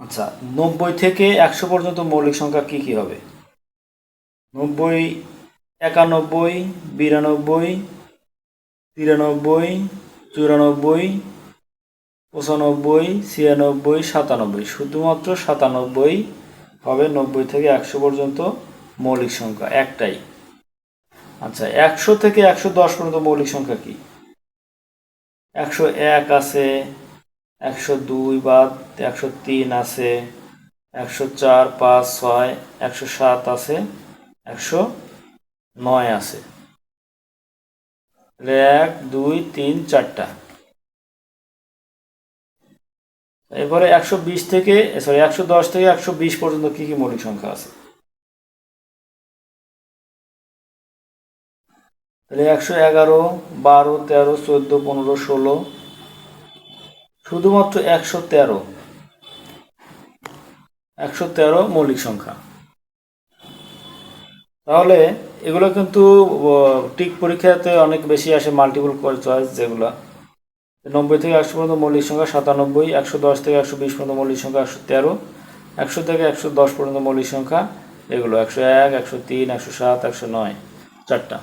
আচ্ছা, 90 থেকে 100 পর্যন্ত মৌলিক সংখ্যা কি কি হবে? 90, 91, 92, 93, 94, 95, 96, 97। শুধুমাত্র 97 হবে 90 থেকে 100 পর্যন্ত মৌলিক সংখ্যা, একটাই। আচ্ছা, 100 থেকে 110 পর্যন্ত মৌলিক সংখ্যা কি? 101 আছে, 102 বাদ, 103 আছে, 104, 5, 6, 107 আছে, 109 আছে। 1, 2, 3, 4টা। এরপরে 110 থেকে 120 পর্যন্ত কি কি মৌলিক সংখ্যা আছে? তাহলে 111, 12, 13, 14, 15, 16, শুধুমাত্র 113 মৌলিক সংখ্যা। তাহলে এগুলো কিন্তু টিক পরীক্ষাতে অনেক বেশি আসে, মাল্টিপল চয়েস যেগুলো। 90 থেকে 100 পর্যন্ত মৌলিক সংখ্যা 97, 110 থেকে 120 পর্যন্ত মৌলিক সংখ্যা 113, 100 থেকে 110 পর্যন্ত মৌলিক সংখ্যা এগুলো 101, 103, 107, 109, 4টা।